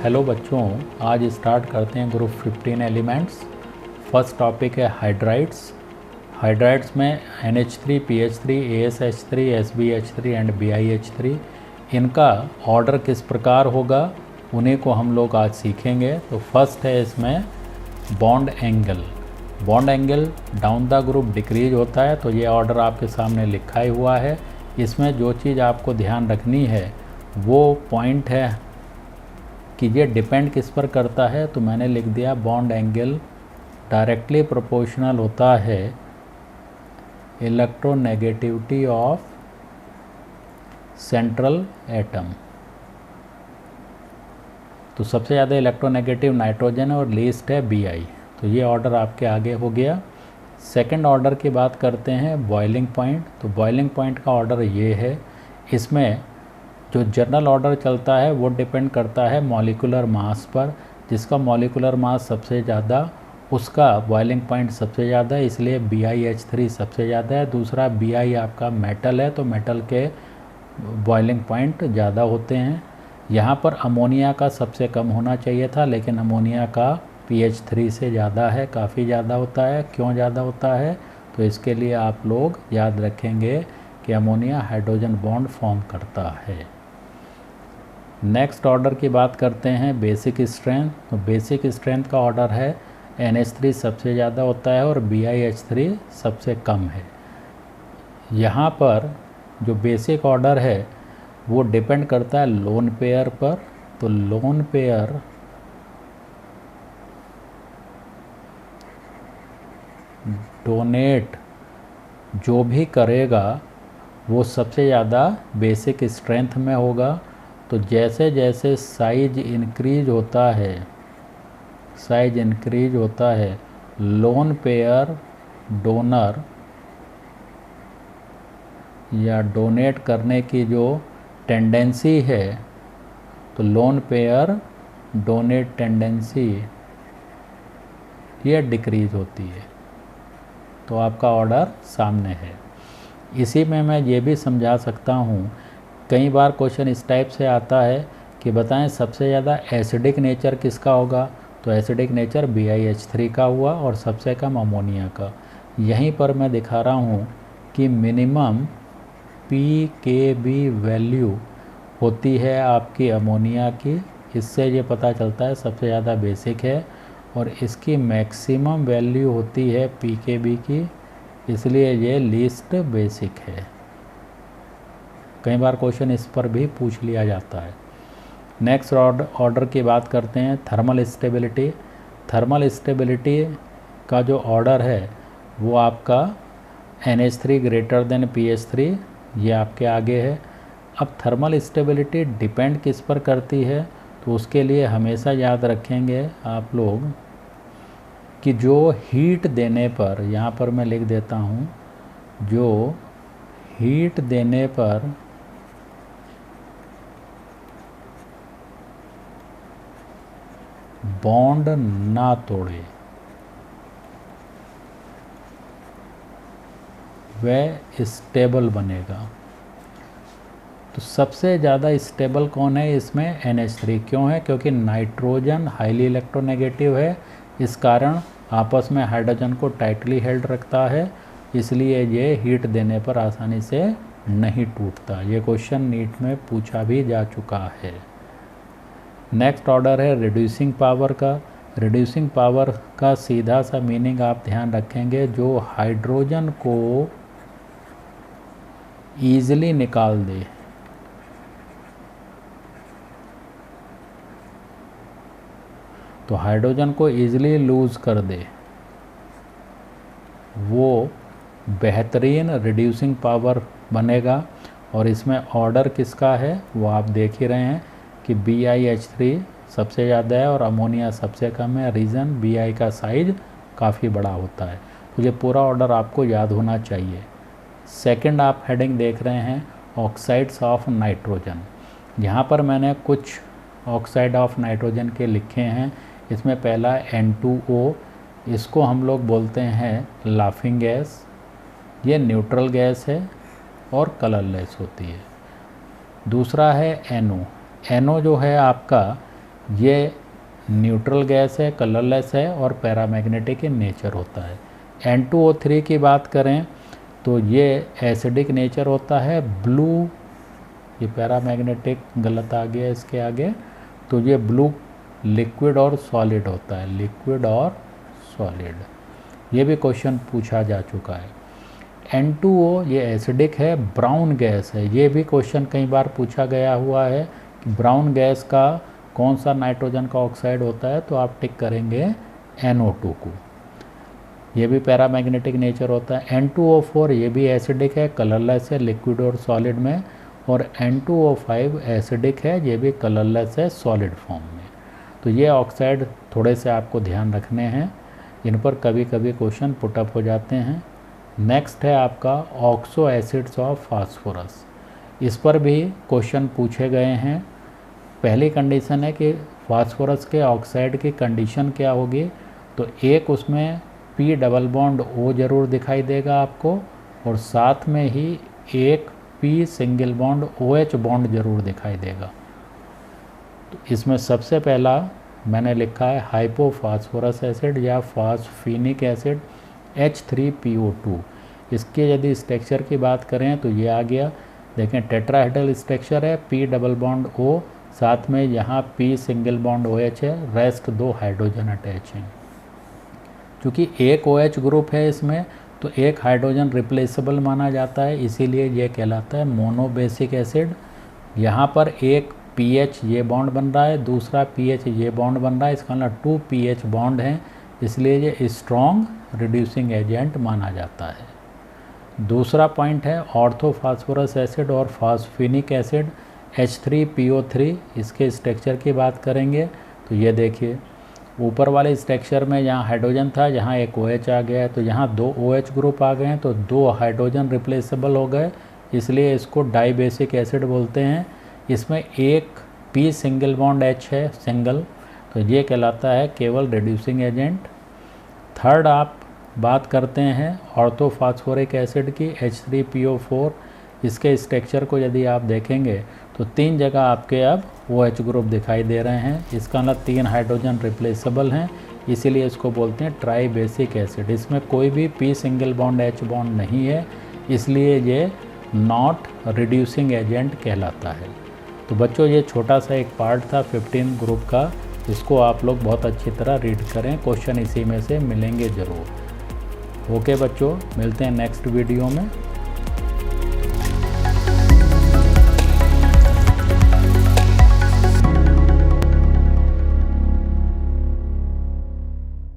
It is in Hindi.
हेलो बच्चों, आज स्टार्ट करते हैं ग्रुप 15 एलिमेंट्स। फर्स्ट टॉपिक है हाइड्राइड्स। हाइड्राइड्स में NH3, PH3, ASH3, SbH3 and BiH3, इनका ऑर्डर किस प्रकार होगा उन्हीं को हम लोग आज सीखेंगे। तो फर्स्ट है इसमें bond angle. Bond angle down the group decrease होता है, तो ये ऑर्डर आपके सामने लिखा ही हुआ है। इसमें जो चीज़ आपको ध्यान रखनी है वो पॉइंट है कि ये डिपेंड किस पर करता है। तो मैंने लिख दिया बॉन्ड एंगल डायरेक्टली प्रोपोर्शनल होता है इलेक्ट्रोनेगेटिविटी ऑफ सेंट्रल एटम। तो सबसे ज़्यादा इलेक्ट्रोनेगेटिव नाइट्रोजन और लीस्ट है Bi। तो ये ऑर्डर आपके आगे हो गया। सेकंड ऑर्डर की बात करते हैं बॉइलिंग पॉइंट। तो बॉइलिंग पॉइंट का ऑर्डर ये है। इसमें जो जनरल ऑर्डर चलता है वो डिपेंड करता है मॉलिक्यूलर मास पर। जिसका मॉलिक्यूलर मास सबसे ज़्यादा उसका बॉइलिंग पॉइंट सबसे ज़्यादा है, इसलिए BiH3 सबसे ज़्यादा है। दूसरा Bi आपका मेटल है, तो मेटल के बॉइलिंग पॉइंट ज़्यादा होते हैं। यहाँ पर अमोनिया का सबसे कम होना चाहिए था, लेकिन अमोनिया का pH3 से ज़्यादा है, काफ़ी ज़्यादा होता है। क्यों ज़्यादा होता है? तो इसके लिए आप लोग याद रखेंगे कि अमोनिया हाइड्रोजन बॉन्ड फॉर्म करता है। नेक्स्ट ऑर्डर की बात करते हैं बेसिक स्ट्रेंथ। तो बेसिक स्ट्रेंथ का ऑर्डर है NH3 सबसे ज़्यादा होता है और BiH3 सबसे कम है। यहाँ पर जो बेसिक ऑर्डर है वो डिपेंड करता है लोन पेयर पर। तो लोन पेयर डोनेट जो भी करेगा वो सबसे ज़्यादा बेसिक स्ट्रेंथ में होगा। तो जैसे जैसे साइज इंक्रीज होता है लोन पेयर डोनर या डोनेट करने की जो टेंडेंसी है, तो लोन पेयर डोनेट टेंडेंसी ये डिक्रीज होती है। तो आपका ऑर्डर सामने है। इसी में मैं ये भी समझा सकता हूँ, कई बार क्वेश्चन इस टाइप से आता है कि बताएं सबसे ज़्यादा एसिडिक नेचर किसका होगा। तो एसिडिक नेचर BiH3 का हुआ और सबसे कम अमोनिया का। यहीं पर मैं दिखा रहा हूँ कि मिनिमम pKb वैल्यू होती है आपकी अमोनिया की। इससे ये पता चलता है सबसे ज़्यादा बेसिक है। और इसकी मैक्सिमम वैल्यू होती है pKb की, इसलिए ये लीस्ट बेसिक है। कई बार क्वेश्चन इस पर भी पूछ लिया जाता है। नेक्स्ट ऑर्डर की बात करते हैं थर्मल स्टेबिलिटी। थर्मल स्टेबिलिटी का जो ऑर्डर है वो आपका NH3 ग्रेटर देन PH3, ये आपके आगे है। अब थर्मल स्टेबिलिटी डिपेंड किस पर करती है? तो उसके लिए हमेशा याद रखेंगे आप लोग कि जो हीट देने पर, यहाँ पर मैं लिख देता हूँ, जो हीट देने पर बॉन्ड ना तोड़े वह स्टेबल बनेगा। तो सबसे ज़्यादा स्टेबल कौन है इसमें? NH3। क्यों है? क्योंकि नाइट्रोजन हाईली इलेक्ट्रोनेगेटिव है, इस कारण आपस में हाइड्रोजन को टाइटली हेल्ड रखता है, इसलिए ये हीट देने पर आसानी से नहीं टूटता। ये क्वेश्चन नीट में पूछा भी जा चुका है। नेक्स्ट ऑर्डर है रिड्यूसिंग पावर का। रिड्यूसिंग पावर का सीधा सा मीनिंग आप ध्यान रखेंगे, जो हाइड्रोजन को ईजिली निकाल दे। तो हाइड्रोजन को ईजिली लूज कर दे, वो बेहतरीन रिड्यूसिंग पावर बनेगा। और इसमें ऑर्डर किसका है वो आप देख ही रहे हैं कि BiH3 सबसे ज़्यादा है और अमोनिया सबसे कम है। रीज़न Bi का साइज काफ़ी बड़ा होता है। तो ये पूरा ऑर्डर आपको याद होना चाहिए। सेकंड आप हेडिंग देख रहे हैं ऑक्साइड्स ऑफ नाइट्रोजन। यहाँ पर मैंने कुछ ऑक्साइड ऑफ नाइट्रोजन के लिखे हैं। इसमें पहला N2O, इसको हम लोग बोलते हैं लाफिंग गैस। ये न्यूट्रल गैस है और कलरलेस होती है। दूसरा है NO। NO जो है आपका, ये न्यूट्रल गैस है, कलरलेस है और पैरामैग्नेटिक इन नेचर होता है। N2O3 की बात करें तो ये एसिडिक नेचर होता है, ब्लू, ये पैरामैग्नेटिक गलत आ गया इसके आगे, तो ये ब्लू लिक्विड और सॉलिड होता है, लिक्विड और सॉलिड। ये भी क्वेश्चन पूछा जा चुका है। N2O ये एसिडिक है, ब्राउन गैस है, ये भी क्वेश्चन कई बार पूछा गया हुआ है कि ब्राउन गैस का कौन सा नाइट्रोजन का ऑक्साइड होता है, तो आप टिक करेंगे NO2 को। ये भी पैरामैग्नेटिक नेचर होता है। N2O4 ये भी एसिडिक है, कलरलेस है, लिक्विड और सॉलिड में, और N2O5 एसिडिक है, ये भी कलरलेस है, सॉलिड फॉर्म में। तो ये ऑक्साइड थोड़े से आपको ध्यान रखने हैं, इन पर कभी कभी क्वेश्चन पुटअप हो जाते हैं। नेक्स्ट है आपका ऑक्सो एसिड्स ऑफ फास्फोरस, इस पर भी क्वेश्चन पूछे गए हैं। पहली कंडीशन है कि फास्फोरस के ऑक्साइड की कंडीशन क्या होगी, तो एक उसमें P डबल बॉन्ड O जरूर दिखाई देगा आपको, और साथ में ही एक P single bond OH bond जरूर दिखाई देगा। तो इसमें सबसे पहला मैंने लिखा है हाइपोफास्फोरस एसिड या फास्फिनिक एसिड H3PO2। इसके यदि स्ट्रक्चर की बात करें तो ये आ गया, देखें टेट्राहेड्रल स्ट्रक्चर है, P डबल बॉन्ड O, साथ में यहाँ P सिंगल बॉन्ड OH है, रेस्ट 2 हाइड्रोजन अटैच हैं। क्योंकि एक OH ग्रुप है इसमें, तो एक हाइड्रोजन रिप्लेसेबल माना जाता है, इसीलिए ये कहलाता है मोनोबेसिक एसिड। यहाँ पर एक pH ये बॉन्ड बन रहा है, दूसरा pH ये बॉन्ड बन रहा है, इसका मतलब 2 pH बॉन्ड हैं, इसलिए ये स्ट्रॉन्ग रिड्यूसिंग एजेंट माना जाता है। दूसरा पॉइंट है ऑर्थोफास्फोरस एसिड और फास्फिनिक एसिड H3PO3। इसके स्ट्रक्चर की बात करेंगे तो ये देखिए, ऊपर वाले स्ट्रक्चर में यहाँ हाइड्रोजन था, यहाँ एक OH आ गया है, तो यहाँ 2 OH ग्रुप आ गए हैं, तो 2 हाइड्रोजन रिप्लेसेबल हो गए, इसलिए इसको डाइबेसिक एसिड बोलते हैं। इसमें एक P सिंगल बॉन्ड H है, सिंगल, तो ये कहलाता है केवल रिड्यूसिंग एजेंट। थर्ड आप बात करते हैं ऑर्थोफास्फोरिक एसिड की H3PO4। इसके स्ट्रक्चर को यदि आप देखेंगे तो 3 जगह आपके अब OH ग्रुप दिखाई दे रहे हैं, इसका मतलब 3 हाइड्रोजन रिप्लेसेबल हैं, इसीलिए इसको बोलते हैं ट्राई बेसिक एसिड। इसमें कोई भी P single bond H bond नहीं है, इसलिए ये नॉट रिड्यूसिंग एजेंट कहलाता है। तो बच्चों ये छोटा सा एक पार्ट था 15 ग्रुप का, इसको आप लोग बहुत अच्छी तरह रीड करें, क्वेश्चन इसी में से मिलेंगे ज़रूर। ओके बच्चों, मिलते हैं नेक्स्ट वीडियो में।